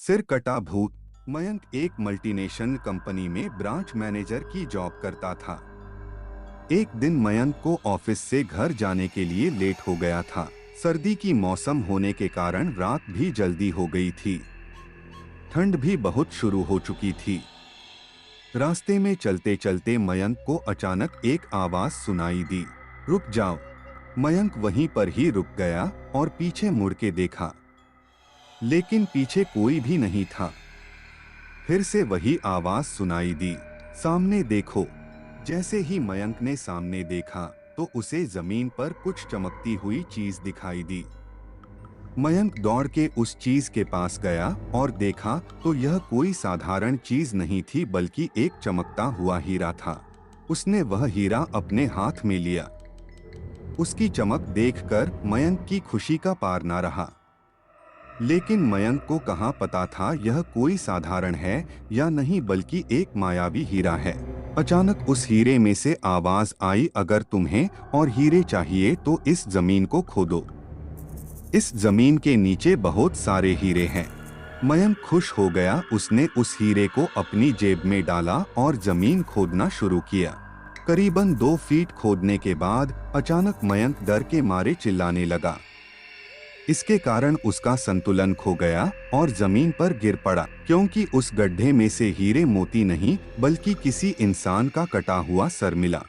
सिर कटा भूत। मयंक एक मल्टीनेशनल कंपनी में ब्रांच मैनेजर की जॉब करता था। एक दिन मयंक को ऑफिस से घर जाने के लिए लेट हो गया था। सर्दी की मौसम होने के कारण रात भी जल्दी हो गई थी। ठंड भी बहुत शुरू हो चुकी थी। रास्ते में चलते चलते मयंक को अचानक एक आवाज सुनाई दी, रुक जाओ। मयंक वहीं पर ही रुक गया और पीछे मुड़ के देखा, लेकिन पीछे कोई भी नहीं था। फिर से वही आवाज सुनाई दी, सामने देखो। जैसे ही मयंक ने सामने देखा तो उसे जमीन पर कुछ चमकती हुई चीज दिखाई दी। मयंक दौड़ के उस चीज के पास गया और देखा तो यह कोई साधारण चीज नहीं थी बल्कि एक चमकता हुआ हीरा था। उसने वह हीरा अपने हाथ में लिया। उसकी चमक देखकर मयंक की खुशी का पार न रहा। लेकिन मयंक को कहाँ पता था यह कोई साधारण है या नहीं बल्कि एक मायावी हीरा है। अचानक उस हीरे में से आवाज आई, अगर तुम्हें और हीरे चाहिए तो इस जमीन को खोदो। इस जमीन के नीचे बहुत सारे हीरे हैं। मयंक खुश हो गया। उसने उस हीरे को अपनी जेब में डाला और जमीन खोदना शुरू किया। करीबन 2 फीट खोदने के बाद अचानक मयंक डर के मारे चिल्लाने लगा। इसके कारण उसका संतुलन खो गया और जमीन पर गिर पड़ा, क्योंकि उस गड्ढे में से हीरे मोती नहीं बल्कि किसी इंसान का कटा हुआ सर मिला।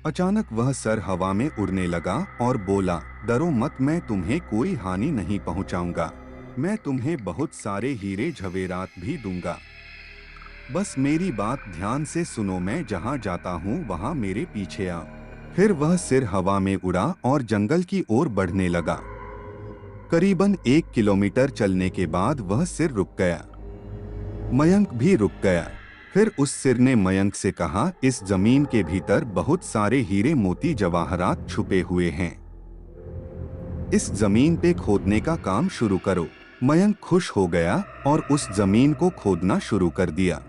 अचानक वह सर हवा में उड़ने लगा और बोला, डरो मत, मैं तुम्हें कोई हानि नहीं पहुंचाऊंगा। मैं तुम्हें बहुत सारे हीरे जवेरात भी दूंगा। बस मेरी बात ध्यान से सुनो, मैं जहां जाता हूं वहां मेरे पीछे आओ। फिर वह सिर हवा में उड़ा और जंगल की ओर बढ़ने लगा। करीबन 1 किलोमीटर चलने के बाद वह सिर रुक गया। मयंक भी रुक गया। फिर उस सिर ने मयंक से कहा, इस जमीन के भीतर बहुत सारे हीरे मोती जवाहरात छुपे हुए हैं। इस जमीन पे खोदने का काम शुरू करो। मयंक खुश हो गया और उस जमीन को खोदना शुरू कर दिया।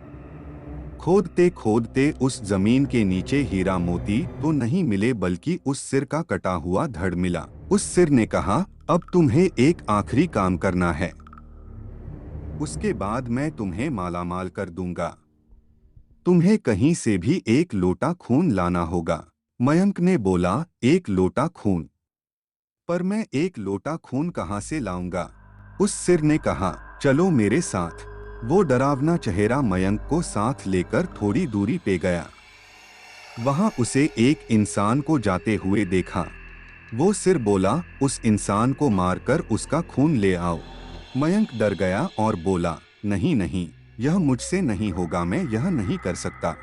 खोदते खोदते उस जमीन के नीचे हीरा मोती तो नहीं मिले बल्कि उस सिर का कटा हुआ धड़ मिला। उस सिर ने कहा, अब तुम्हें एक आखिरी काम करना है, उसके बाद मैं तुम्हें मालामाल कर दूंगा। तुम्हें कहीं से भी एक लोटा खून लाना होगा। मयंक ने बोला, एक लोटा खून? पर मैं एक लोटा खून कहाँ से लाऊंगा? उस सिर ने कहा, चलो मेरे साथ। वो डरावना चेहरा मयंक को साथ लेकर थोड़ी दूरी पे गया। वहां उसे एक इंसान को जाते हुए देखा। वो सिर बोला, उस इंसान को मारकर उसका खून ले आओ। मयंक डर गया और बोला, नहीं नहीं, यह मुझसे नहीं होगा, मैं यह नहीं कर सकता।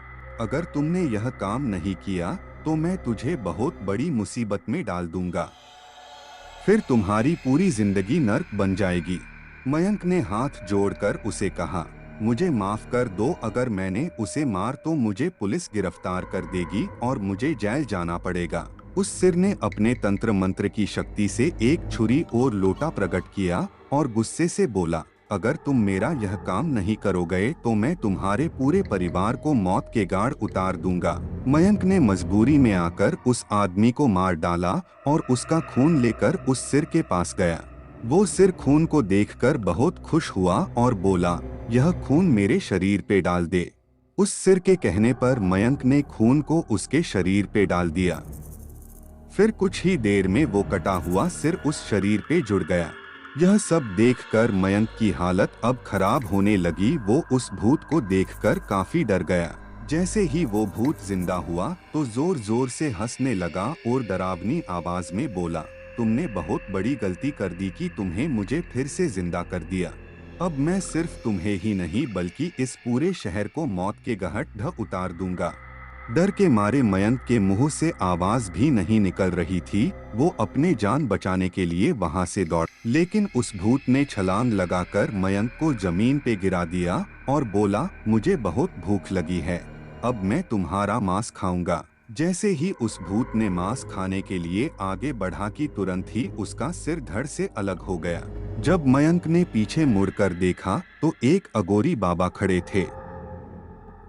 अगर तुमने यह काम नहीं किया तो मैं तुझे बहुत बड़ी मुसीबत में डाल दूंगा। फिर तुम्हारी पूरी जिंदगी नर्क बन जाएगी। मयंक ने हाथ जोड़कर उसे कहा, मुझे माफ कर दो, अगर मैंने उसे मार तो मुझे पुलिस गिरफ्तार कर देगी और मुझे जेल जाना पड़ेगा। उस सिर ने अपने तंत्र मंत्र की शक्ति से एक छुरी और लोटा प्रकट किया और गुस्से से बोला, अगर तुम मेरा यह काम नहीं करोगे तो मैं तुम्हारे पूरे परिवार को मौत के गाढ़ उतार दूंगा। मयंक ने मजबूरी में आकर उस आदमी को मार डाला और उसका खून लेकर उस सिर के पास गया। वो सिर खून को देखकर बहुत खुश हुआ और बोला, यह खून मेरे शरीर पे डाल दे। उस सिर के कहने पर मयंक ने खून को उसके शरीर पे डाल दिया। फिर कुछ ही देर में वो कटा हुआ सिर उस शरीर पे जुड़ गया। यह सब देखकर मयंक की हालत अब खराब होने लगी। वो उस भूत को देखकर काफी डर गया। जैसे ही वो भूत जिंदा हुआ तो जोर जोर से हंसने लगा और डरावनी आवाज में बोला, तुमने बहुत बड़ी गलती कर दी कि तुम्हें मुझे फिर से जिंदा कर दिया। अब मैं सिर्फ तुम्हें ही नहीं बल्कि इस पूरे शहर को मौत के गहट ढ उतार दूंगा। डर के मारे मयंक के मुंह से आवाज भी नहीं निकल रही थी। वो अपने जान बचाने के लिए वहां से दौड़, लेकिन उस भूत ने छलांग लगाकर मयंक को जमीन पे गिरा दिया और बोला, मुझे बहुत भूख लगी है, अब मैं तुम्हारा मांस खाऊंगा। जैसे ही उस भूत ने मांस खाने के लिए आगे बढ़ा कि तुरंत ही उसका सिर धड़ से अलग हो गया। जब मयंक ने पीछे मुड़कर देखा तो एक अगोरी बाबा खड़े थे।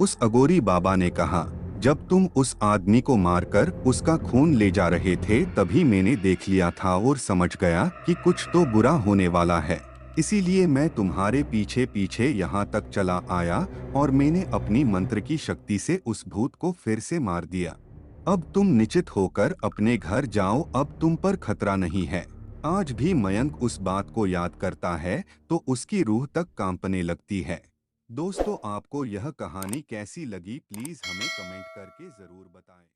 उस अगोरी बाबा ने कहा, जब तुम उस आदमी को मारकर उसका खून ले जा रहे थे तभी मैंने देख लिया था और समझ गया कि कुछ तो बुरा होने वाला है। इसीलिए मैं तुम्हारे पीछे पीछे यहाँ तक चला आया और मैंने अपनी मंत्र की शक्ति से उस भूत को फिर से मार दिया। अब तुम निश्चित होकर अपने घर जाओ, अब तुम पर खतरा नहीं है। आज भी मयंक उस बात को याद करता है तो उसकी रूह तक कांपने लगती है। दोस्तों, आपको यह कहानी कैसी लगी, प्लीज हमें कमेंट करके जरूर बताएं।